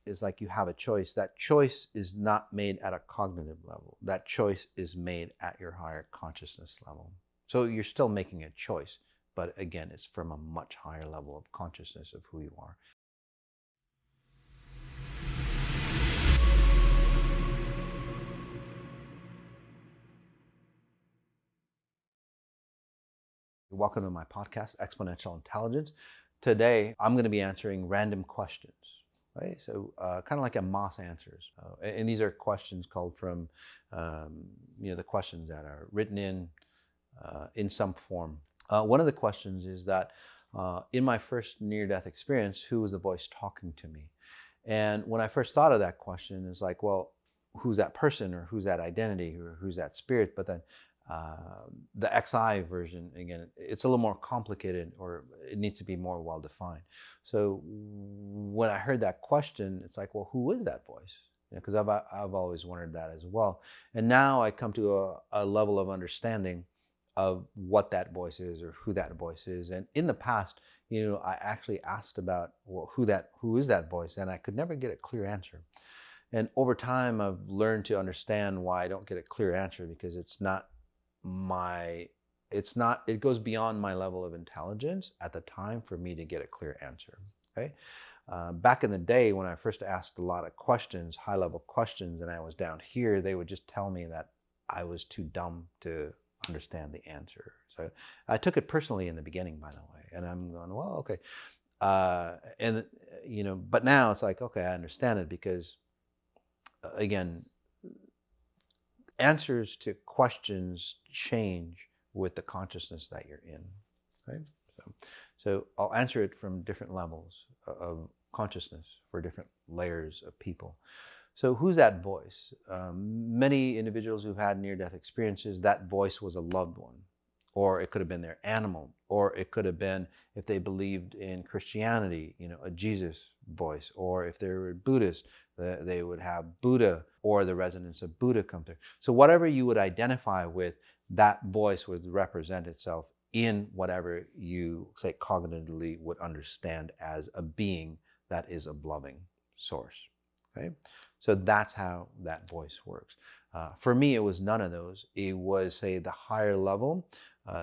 is like you have a choice. That choice is not made at a cognitive level. That choice is made at your higher consciousness level. So you're still making a choice, but again, it's from a much higher level of consciousness of who you are. Welcome to my podcast, Exponential Intelligence. Today, I'm going to be answering random questions, right? So kind of like a Moss Answers. And these are questions called from, the questions that are written in some form. One of the questions is that in my first near-death experience, who was the voice talking to me? And when I first thought of that question, it's like, well, who's that person, or who's that identity, or who's that spirit? But then the XI version, again, it's a little more complicated, or it needs to be more well defined. So when I heard that question, it's like, well, who is that voice? Because I've always wondered that as well. And now I come to a level of understanding of what that voice is, or who that voice is. And in the past, I actually asked about, well, who is that voice, and I could never get a clear answer. And over time, I've learned to understand why I don't get a clear answer, because it goes beyond my level of intelligence at the time for me to get a clear answer. Okay. Back in the day, when I first asked a lot of questions, high level questions, and I was down here, they would just tell me that I was too dumb to understand the answer. So I took it personally in the beginning, by the way, and I'm going, well, okay. But now it's like, okay, I understand it, because again, answers to questions change with the consciousness that you're in. Right? So I'll answer it from different levels of consciousness for different layers of people. So who's that voice? Many individuals who've had near-death experiences, that voice was a loved one, or it could have been their animal, or it could have been, if they believed in Christianity, a Jesus voice, or if they were Buddhist, they would have Buddha, or the resonance of Buddha come through. So whatever you would identify with, that voice would represent itself in whatever you, say, cognitively would understand as a being that is a loving source. Okay? So that's how that voice works. For me, it was none of those. It was, say, the higher level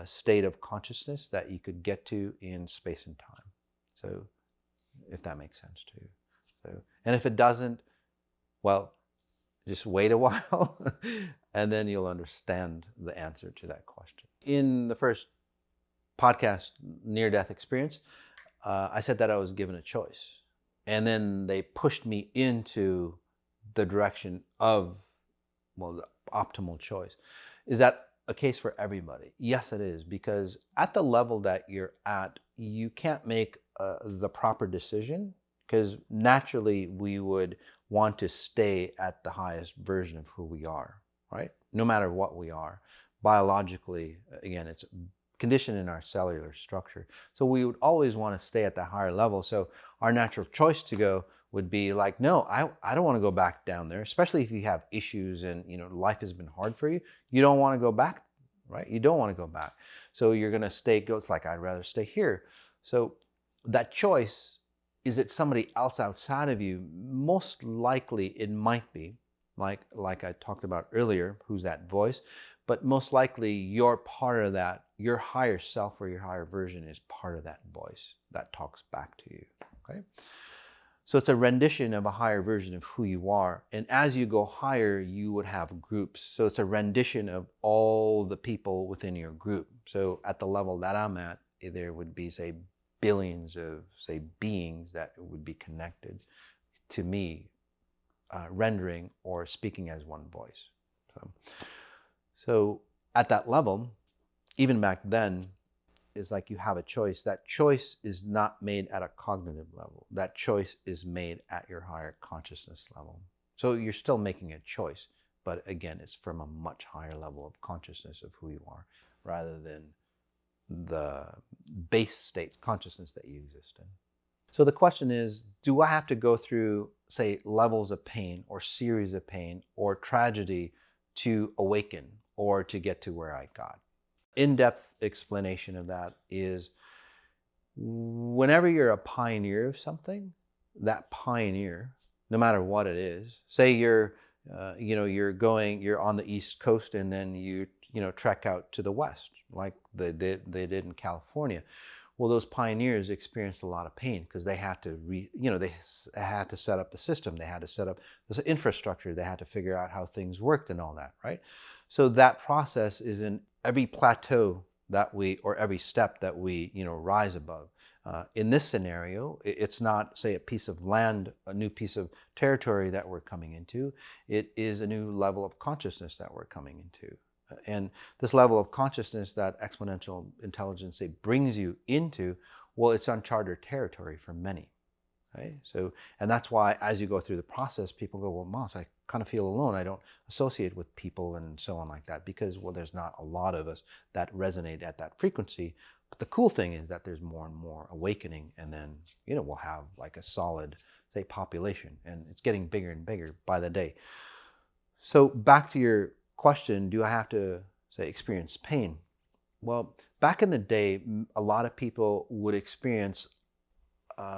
state of consciousness that you could get to in space and time. So if that makes sense to you. So, and if it doesn't, well, just wait a while and then you'll understand the answer to that question. In the first podcast, near-death experience, I said that I was given a choice. And then they pushed me into the direction of, well, the optimal choice. Is that a case for everybody? Yes, it is, because at the level that you're at, you can't make the proper decision, because naturally we would want to stay at the highest version of who we are, right? No matter what we are. Biologically, again, it's conditioned in our cellular structure. So we would always want to stay at the higher level. So our natural choice to go would be like, no, I don't want to go back down there, especially if you have issues and life has been hard for you. You don't want to go back, right? You don't want to go back. So you're going to it's like, I'd rather stay here. So that choice, is it somebody else outside of you? Most likely it might be, like I talked about earlier, who's that voice? But most likely you're part of that. Your higher self, or your higher version, is part of that voice that talks back to you, okay? So it's a rendition of a higher version of who you are. And as you go higher, you would have groups. So it's a rendition of all the people within your group. So at the level that I'm at, there would be, say, billions of, say, beings that would be connected to me, rendering or speaking as one voice. So at that level, even back then, it's like you have a choice. That choice is not made at a cognitive level. That choice is made at your higher consciousness level. So you're still making a choice, but again, it's from a much higher level of consciousness of who you are, rather than the base state consciousness that you exist in. So the question is, do I have to go through, say, levels of pain or series of pain or tragedy to awaken or to get to where I got? In-depth explanation of that is, whenever you're a pioneer of something, that pioneer no matter what it is. Say you're on the East Coast, and then you trek out to the West, like they did in California. Well, those pioneers experienced a lot of pain because they had to they had to set up the system, they had to set up the infrastructure, they had to figure out how things worked and all that, right? So that process is in every plateau or every step that we rise above. In this scenario, it's not, say, a piece of land, a new piece of territory that we're coming into. It is a new level of consciousness that we're coming into. And this level of consciousness that exponential intelligence, say, brings you into, well, it's uncharted territory for many. Right? So, and that's why as you go through the process, people go, well, Moss, I kind of feel alone. I don't associate with people and so on like that, because, well, there's not a lot of us that resonate at that frequency. But the cool thing is that there's more and more awakening, and then, we'll have like a solid, say, population, and it's getting bigger and bigger by the day. So back to your question, do I have to, say, experience pain? Well, back in the day, a lot of people would experience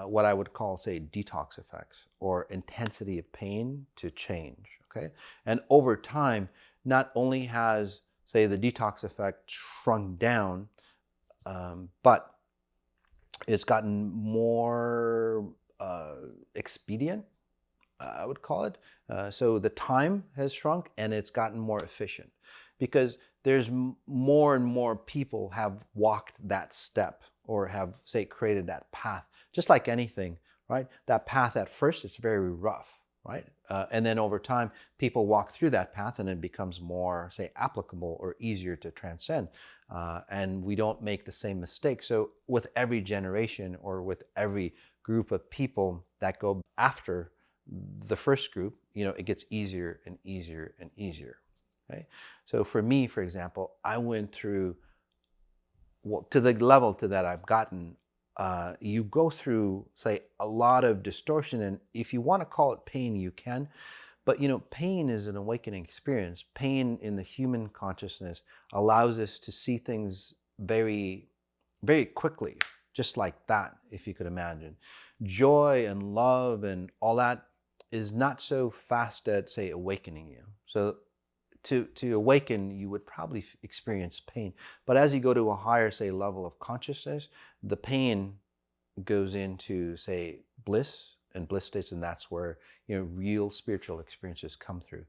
what I would call, say, detox effects, or intensity of pain to change, okay? And over time, not only has, say, the detox effect shrunk down, but it's gotten more expedient, I would call it. So the time has shrunk, and it's gotten more efficient, because there's more and more people have walked that step, or have, say, created that path. Just like anything, right? That path at first, it's very rough, right? And then over time, people walk through that path, and it becomes more, say, applicable or easier to transcend. And we don't make the same mistake. So with every generation, or with every group of people that go after the first group, it gets easier and easier and easier, right? So for me, for example, I went through, well, to the level to that I've gotten, you go through, say, a lot of distortion, and if you want to call it pain, you can. But pain is an awakening experience. Pain in the human consciousness allows us to see things very, very quickly, just like that, if you could imagine. Joy and love and all that is not so fast at, say, awakening you. So to awaken, you would probably experience pain. But as you go to a higher, say, level of consciousness, the pain goes into, say, bliss and bliss states, and that's where real spiritual experiences come through.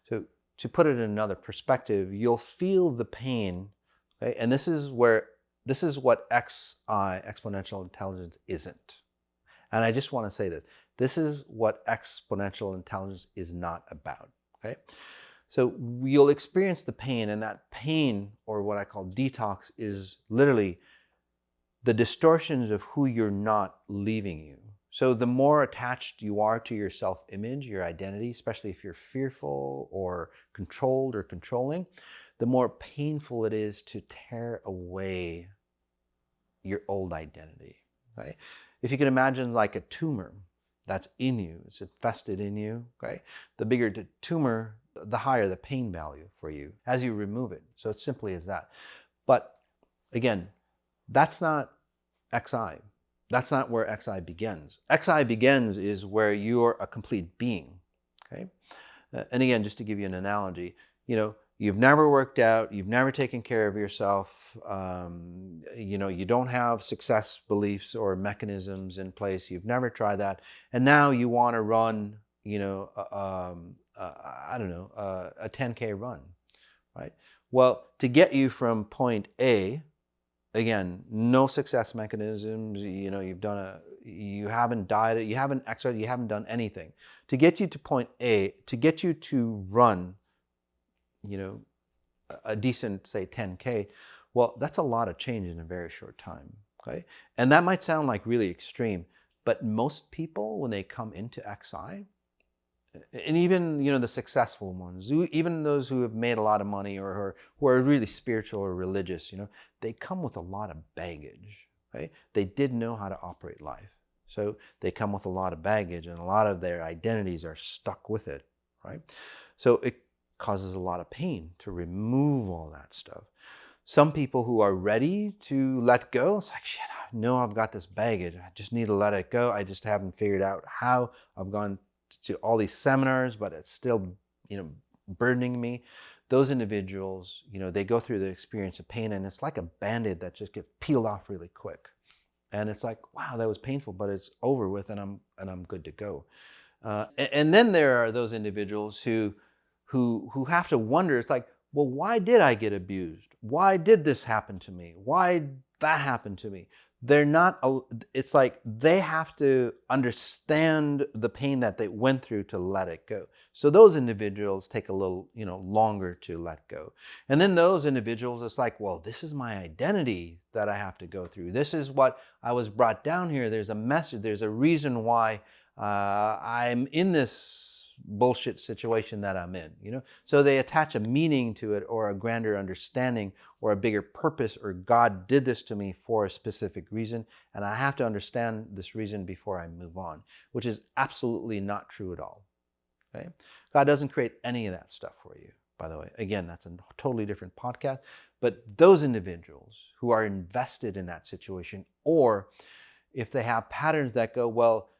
So to put it in another perspective, you'll feel the pain, okay? And this is what exponential intelligence isn't. And I just want to say that this is what exponential intelligence is not about, okay? So you'll experience the pain, and that pain, or what I call detox, is literally the distortions of who you're not leaving you. So the more attached you are to your self-image, your identity, especially if you're fearful or controlled or controlling, the more painful it is to tear away your old identity, right? If you can imagine like a tumor that's in you, it's infested in you, okay? The bigger the tumor, the higher the pain value for you as you remove it. So it's simply as that. But again, that's not XI. That's not where XI begins. XI begins is where you're a complete being, okay? And again, just to give you an analogy, you've never worked out, you've never taken care of yourself, you don't have success beliefs or mechanisms in place, you've never tried that, and now you want to run, a 10K run, right? Well, to get you from point A, again, no success mechanisms, you haven't dieted, you haven't exercised, you haven't done anything. To get you to point A, to get you to run, a decent, say, 10K, well, that's a lot of change in a very short time, okay? And that might sound like really extreme, but most people, when they come into XI, and even the successful ones, even those who have made a lot of money, or who are really spiritual or religious, they come with a lot of baggage, right? They didn't know how to operate life, so they come with a lot of baggage, and a lot of their identities are stuck with it, right? So it causes a lot of pain to remove all that stuff. Some people who are ready to let go, it's like, shit, I know I've got this baggage, I just need to let it go. I just haven't figured out how. I've gone to all these seminars, but it's still, burdening me. Those individuals, they go through the experience of pain, and it's like a Band-Aid that just gets peeled off really quick. And it's like, wow, that was painful, but it's over with, and I'm good to go. And then there are those individuals who have to wonder. It's like, well, why did I get abused? Why did this happen to me? Why that happened to me? They're not. It's like they have to understand the pain that they went through to let it go. So those individuals take a little, longer to let go. And then those individuals, it's like, well, this is my identity that I have to go through. This is what I was brought down here. There's a message. There's a reason why I'm in this bullshit situation that I'm in, So they attach a meaning to it, or a grander understanding, or a bigger purpose, or God did this to me for a specific reason, and I have to understand this reason before I move on, which is absolutely not true at all. Okay? God doesn't create any of that stuff for you, by the way. Again, that's a totally different podcast. But those individuals who are invested in that situation, or if they have patterns that go, well,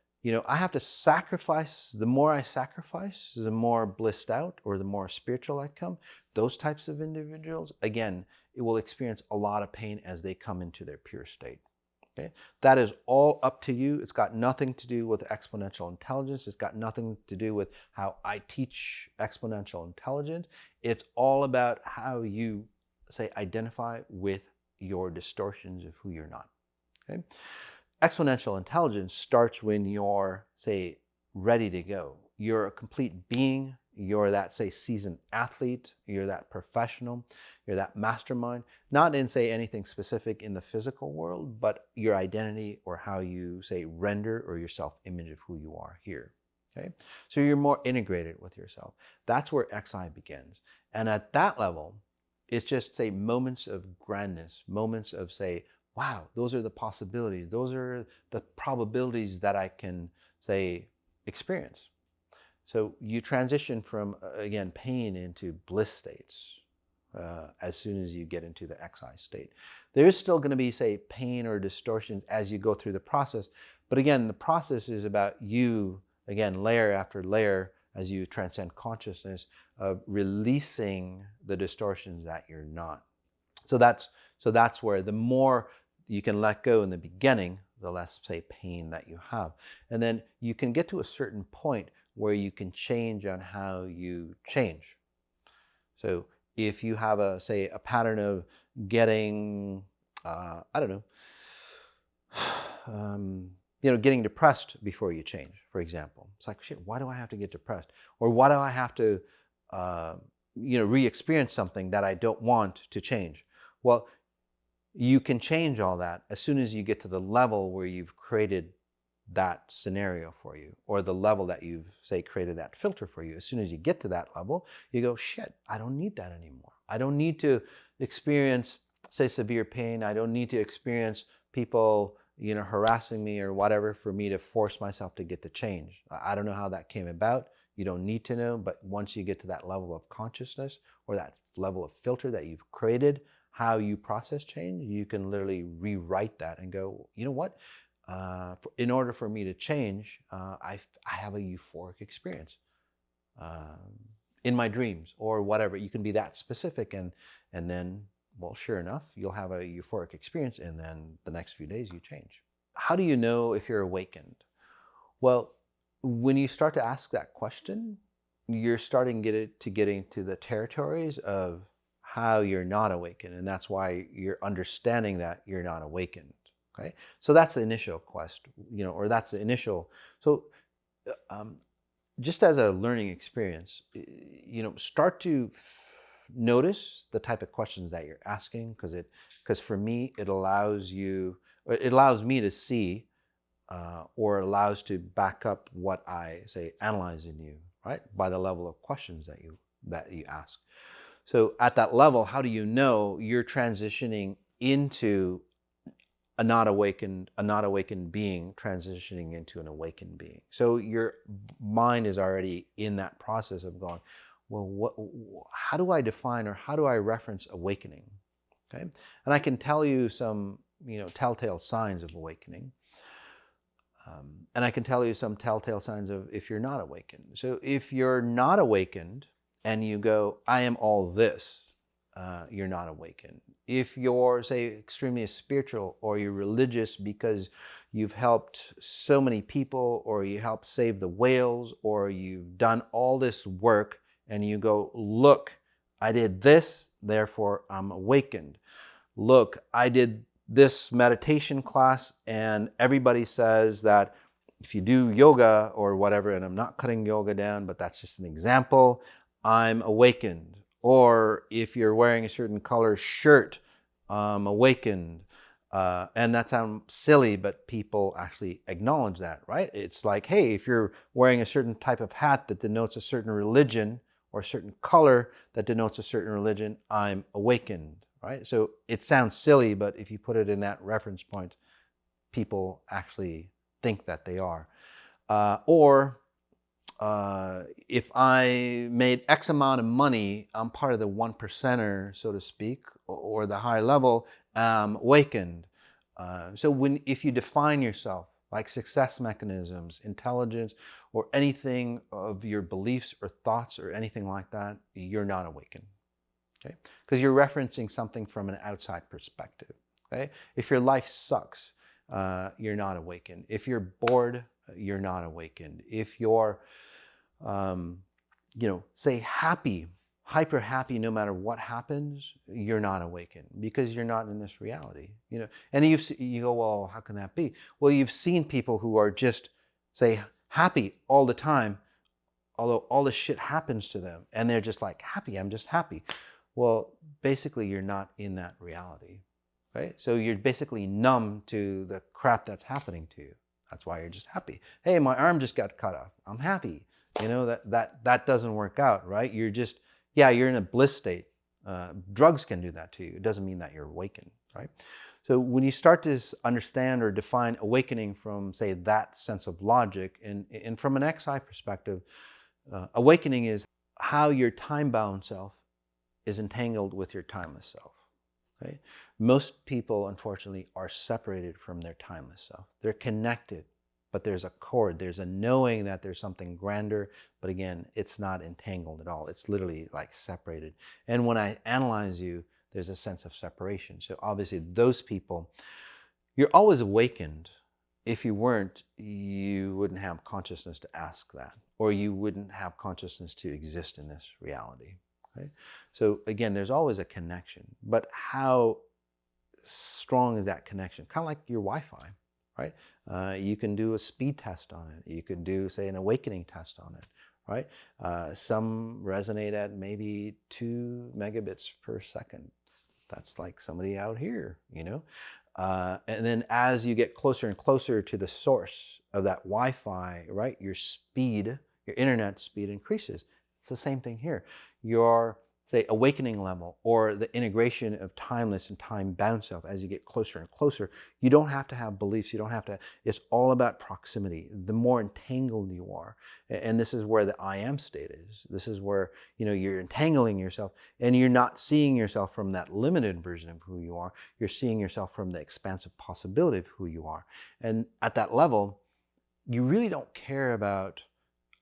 I have to sacrifice. The more I sacrifice, the more blissed out, or the more spiritual I come. Those types of individuals, again, it will experience a lot of pain as they come into their pure state. Okay? That is all up to you. It's got nothing to do with exponential intelligence. It's got nothing to do with how I teach exponential intelligence. It's all about how you, identify with your distortions of who you're not. Okay? Exponential intelligence starts when you're, ready to go. You're a complete being. You're that, seasoned athlete. You're that professional. You're that mastermind. Not in, anything specific in the physical world, but your identity, or how you, render, or your self-image of who you are here. Okay? So you're more integrated with yourself. That's where XI begins. And at that level, it's just, moments of grandness, moments of, wow, those are the possibilities. Those are the probabilities that I can, experience. So you transition from, again, pain into bliss states as soon as you get into the XI state. There is still going to be, pain or distortions as you go through the process. But again, the process is about you, again, layer after layer, as you transcend consciousness, of releasing the distortions that you're not. So that's where the more you can let go in the beginning, the less, pain that you have. And then you can get to a certain point where you can change on how you change. So if you have a pattern of getting, getting depressed before you change, for example. It's like, shit, why do I have to get depressed? Or why do I have to, re-experience something that I don't want to change? Well, you can change all that as soon as you get to the level where you've created that scenario for you, or the level that you've, created that filter for you. As soon as you get to that level, you go, shit, I don't need that anymore. I don't need to experience, severe pain. I don't need to experience people, harassing me or whatever for me to force myself to get the change. I don't know how that came about. You don't need to know, but once you get to that level of consciousness, or that level of filter that you've created, how you process change, you can literally rewrite that and go, you know what? In order for me to change, I have a euphoric experience in my dreams, or whatever. You can be that specific, and then, well, sure enough, you'll have a euphoric experience, and then the next few days you change. How do you know if you're awakened? Well, when you start to ask that question, you're starting to get into the territories of how you're not awakened, and that's why you're understanding that you're not awakened. Okay, so that's the initial quest, or that's the initial. So, just as a learning experience, start to notice the type of questions that you're asking, because for me, it allows me to see, or allows to back up what I analyze in you, right, by the level of questions that you ask. So at that level, how do you know you're transitioning into a not awakened being transitioning into an awakened being? So your mind is already in that process of going, well, how do I define, or how do I reference awakening? Okay, and I can tell you some, telltale signs of awakening. And I can tell you some telltale signs of if you're not awakened. So if you're not awakened and you go, I am all this, you're not awakened. If you're, say, extremely spiritual or you're religious because you've helped so many people, or you helped save the whales, or you've done all this work and you go, look, I did this, therefore I'm awakened. Look, I did this meditation class and everybody says that if you do yoga or whatever, and I'm not cutting yoga down, but that's just an example, I'm awakened. Or if you're wearing a certain color shirt, I'm awakened. And that sounds silly, but people actually acknowledge that, right? It's like, hey, if you're wearing a certain type of hat that denotes a certain religion, or a certain color that denotes a certain religion, I'm awakened, right? So it sounds silly, but if you put it in that reference point, people actually think that they are. If I made X amount of money, I'm part of the 1%er, so to speak, or the high level, awakened. So if you define yourself like success mechanisms, intelligence, or anything of your beliefs or thoughts or anything like that, you're not awakened. Okay? Because you're referencing something from an outside perspective. Okay? If your life sucks, you're not awakened. If you're bored, you're not awakened. If you're, say happy, hyper happy, no matter what happens, you're not awakened because you're not in this reality. And you go, well, how can that be? Well, you've seen people who are just, say, happy all the time, although all this shit happens to them, and they're just like, happy, I'm just happy. Well, basically, you're not in that reality. Right? So you're basically numb to the crap that's happening to you. That's why you're just happy. Hey, my arm just got cut off. I'm happy. That doesn't work out, right? You're just, you're in a bliss state. Drugs can do that to you. It doesn't mean that you're awakened, right? So when you start to understand or define awakening from, say, that sense of logic, and from an XI perspective, awakening is how your time-bound self is entangled with your timeless self. Right? Most people, unfortunately, are separated from their timeless self. They're connected, but there's a cord. There's a knowing that there's something grander, but again, it's not entangled at all. It's literally like separated. And when I analyze you, there's a sense of separation. So obviously, those people, you're always awakened. If you weren't, you wouldn't have consciousness to ask that, or you wouldn't have consciousness to exist in this reality. Right? So again, there's always a connection, but how strong is that connection? Kind of like your Wi-Fi, right? You can do a speed test on it. You could do, say, an awakening test on it, right? Some resonate at maybe 2 megabits per second. That's like somebody out here, and then as you get closer and closer to the source of that Wi-Fi, right, your internet speed increases. It's the same thing here. Your, say, awakening level, or the integration of timeless and time-bound self, as you get closer and closer, you don't have to have beliefs. You don't have to. It's all about proximity. The more entangled you are, and this is where the I am state is. This is where you're entangling yourself, and you're not seeing yourself from that limited version of who you are. You're seeing yourself from the expansive possibility of who you are. And at that level, you really don't care about,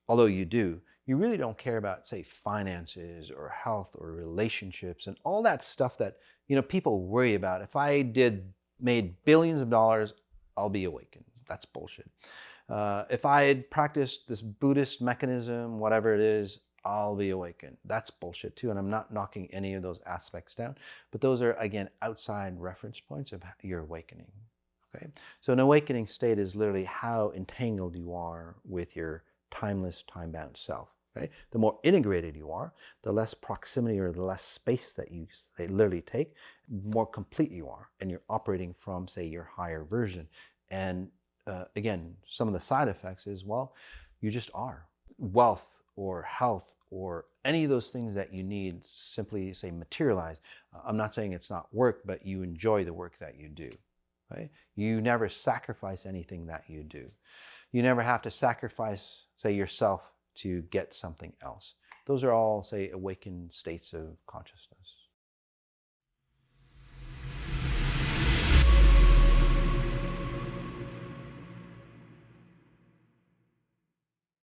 although you do, you really don't care about, say, finances or health or relationships and all that stuff that, people worry about. If I made billions of dollars, I'll be awakened. That's bullshit. If I had practiced this Buddhist mechanism, whatever it is, I'll be awakened. That's bullshit too. And I'm not knocking any of those aspects down, but those are, again, outside reference points of your awakening. Okay. So an awakening state is literally how entangled you are with your timeless, time-bound self. Okay? The more integrated you are, the less proximity or the less space that they literally take, the more complete you are, and you're operating from, say, your higher version. And again, some of the side effects is, well, you just are. Wealth or health or any of those things that you need simply, say, materialize. I'm not saying it's not work, but you enjoy the work that you do. Right? You never sacrifice anything that you do. You never have to sacrifice, say, yourself to get something else. Those are all, say, awakened states of consciousness.